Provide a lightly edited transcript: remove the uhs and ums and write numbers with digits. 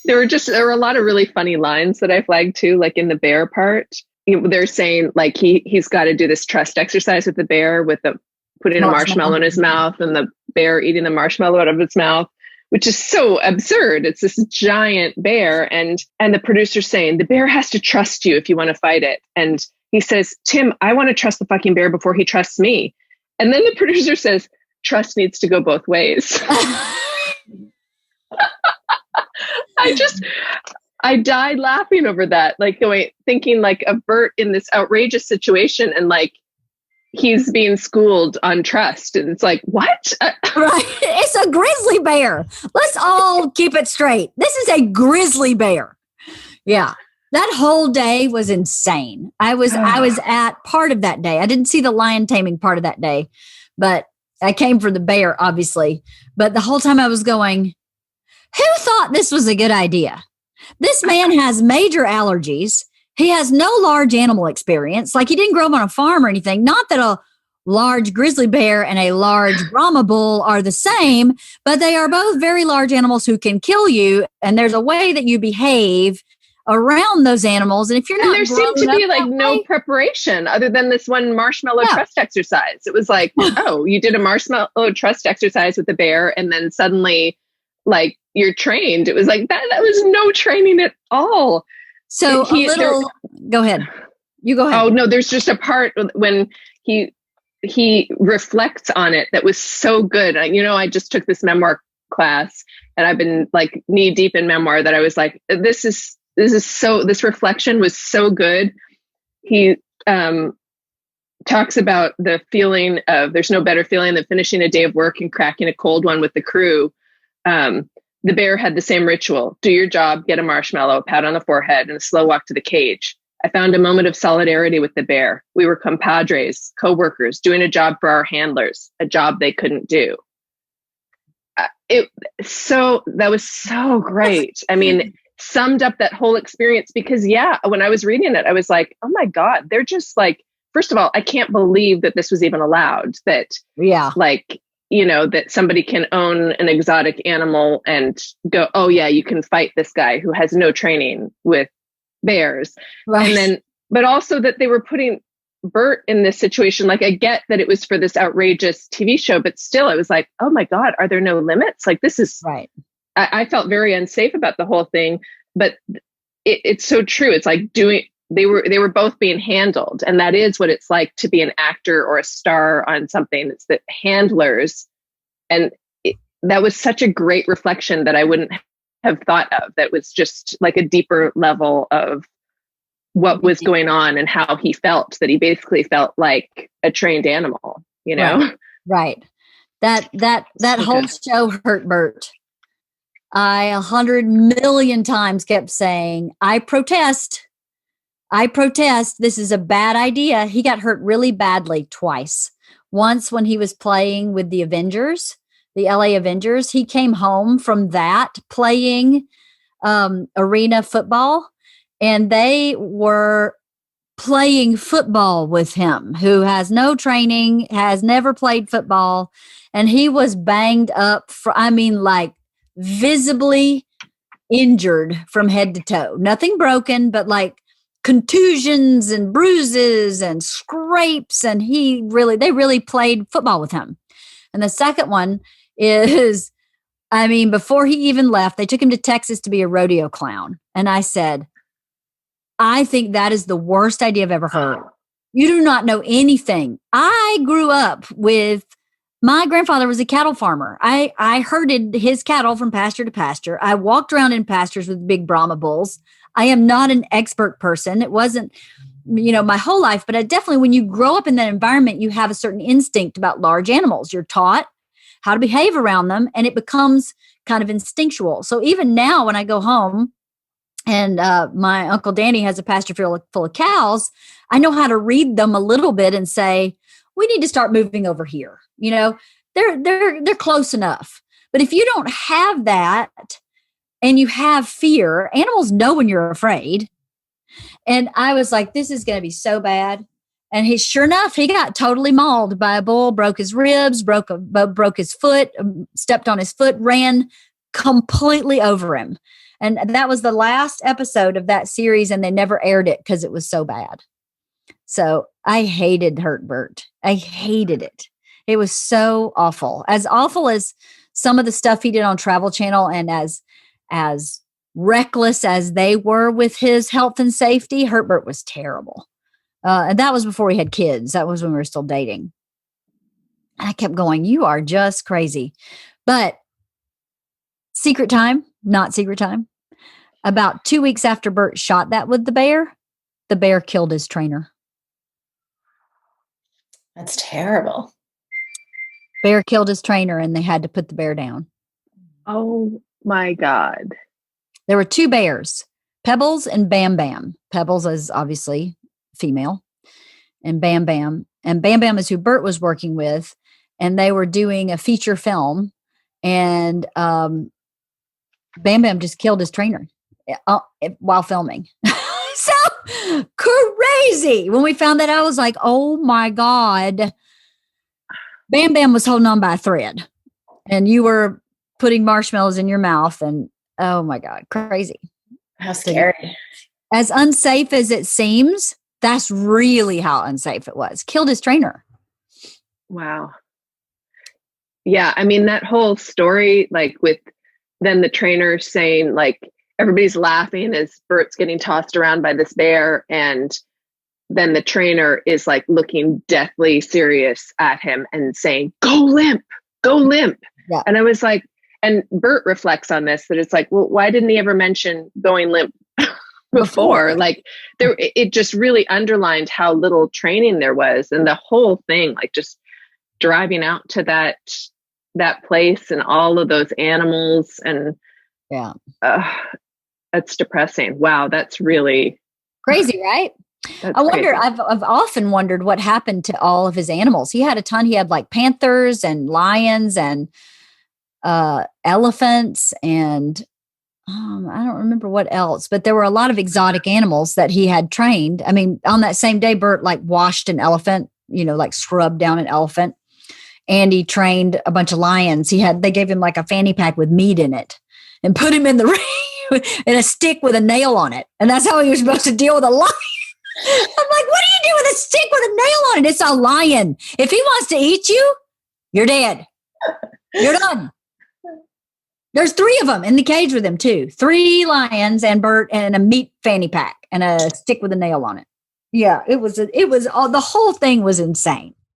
There were a lot of really funny lines that I flagged too, like in the bear part. They're saying like he's got to do this trust exercise with the bear with the putting a marshmallow in his mouth and the bear eating the marshmallow out of its mouth, which is so absurd. It's this giant bear. And the producer's saying the bear has to trust you if you want to fight it. And he says, Tim, I want to trust the fucking bear before he trusts me. And then the producer says, trust needs to go both ways. I died laughing over that, like thinking like of Bert in this outrageous situation and like he's being schooled on trust. And it's like, what? Right. It's a grizzly bear. Let's all keep it straight. This is a grizzly bear. Yeah. That whole day was insane. I was at part of that day. I didn't see the lion taming part of that day, but I came for the bear, obviously. But the whole time I was going, who thought this was a good idea? This man has major allergies. He has no large animal experience. Like he didn't grow up on a farm or anything. Not that a large grizzly bear and a large Brahma bull are the same, but they are both very large animals who can kill you. And there's a way that you behave around those animals. And if you're not, and there seemed to be like no preparation other than this one marshmallow trust exercise. It was like, oh, you did a marshmallow trust exercise with the bear, and then suddenly, like, you're trained. It was like that was no training at all. So go ahead. You go ahead. Oh no, there's just a part when he reflects on it that was so good. I just took this memoir class and I've been like knee deep in memoir that I was like, this reflection was so good. He talks about the feeling of there's no better feeling than finishing a day of work and cracking a cold one with the crew. The bear had the same ritual. Do your job, get a marshmallow, a pat on the forehead, and a slow walk to the cage. I found a moment of solidarity with the bear. We were compadres, co-workers, doing a job for our handlers, a job they couldn't do. That was so great. I mean, summed up that whole experience because, when I was reading it, I was like, oh my God, they're just like, first of all, I can't believe that this was even allowed. That, that somebody can own an exotic animal and go, oh yeah, you can fight this guy who has no training with bears. Right. And then, but also that they were putting Bert in this situation. Like, I get that it was for this outrageous TV show, but still I was like, oh my God, are there no limits? Like, this is right. I felt very unsafe about the whole thing, but it's so true. It's like they were both being handled. And that is what it's like to be an actor or a star on something. It's the handlers. And that was such a great reflection that I wouldn't have thought of. That was just like a deeper level of what was going on and how he felt, that he basically felt like a trained animal, Right. That whole show hurt Bert. I 100 million times kept saying, I protest. This is a bad idea. He got hurt really badly twice. Once when he was playing with the Avengers, the LA Avengers, he came home from that playing arena football, and they were playing football with him, who has no training, has never played football. And he was banged up like visibly injured from head to toe. Nothing broken, but like contusions and bruises and scrapes. And they really played football with him. And the second one is, before he even left, they took him to Texas to be a rodeo clown. And I said, I think that is the worst idea I've ever heard. You do not know anything. I grew up with, my grandfather was a cattle farmer. I herded his cattle from pasture to pasture. I walked around in pastures with big Brahma bulls. I am not an expert person. It wasn't, my whole life, but definitely when you grow up in that environment, you have a certain instinct about large animals. You're taught how to behave around them, and it becomes kind of instinctual. So even now when I go home and my Uncle Danny has a pasture full of cows, I know how to read them a little bit and say, we need to start moving over here. They're close enough. But if you don't have that and you have fear, animals know when you're afraid. And I was like, this is going to be so bad. And sure enough, he got totally mauled by a bull, broke his ribs, broke his foot, stepped on his foot, ran completely over him. And that was the last episode of that series, and they never aired it because it was so bad. So I hated Hurt Bert. I hated it. It was so awful as some of the stuff he did on Travel Channel, and as reckless as they were with his health and safety. Hurt Bert was terrible. And that was before we had kids. That was when we were still dating. And I kept going, you are just crazy. But secret time, not secret time. About 2 weeks after Bert shot that with the bear killed his trainer. That's terrible. Bear killed his trainer, and they had to put the bear down. Oh my God. There were 2 bears, Pebbles and Bam Bam. Pebbles is obviously female, and Bam Bam. And Bam Bam is who Bert was working with, and they were doing a feature film, and Bam Bam just killed his trainer while filming. So crazy. When we found that, I was like, oh my God. Bam Bam was holding on by a thread, and you were putting marshmallows in your mouth, and oh my God, crazy. How scary. As unsafe as it seems, that's really how unsafe it was. Killed his trainer. Wow. Yeah. I mean, that whole story, like with then the trainer saying, like, everybody's laughing as Bert's getting tossed around by this bear. And then the trainer is like looking deathly serious at him and saying, go limp, go limp. Yeah. And I was like, and Bert reflects on this, that it's like, well, why didn't he ever mention going limp before? Like it just really underlined how little training there was. And the whole thing, like just driving out to that place and all of those animals, and yeah, that's depressing. Wow. That's really crazy, right? I wonder, I've often wondered what happened to all of his animals. He had a ton. He had like panthers and lions and elephants and I don't remember what else, but there were a lot of exotic animals that he had trained. I mean, on that same day, Bert like washed an elephant, like scrubbed down an elephant, and he trained a bunch of lions. They gave him like a fanny pack with meat in it and put him in the ring and a stick with a nail on it. And that's how he was supposed to deal with a lion. I'm like, what do you do with a stick with a nail on it? It's a lion. If he wants to eat you, you're dead. You're done. There's 3 of them in the cage with him too. 3 lions and Bert and a meat fanny pack and a stick with a nail on it. Yeah, it was all, the whole thing was insane.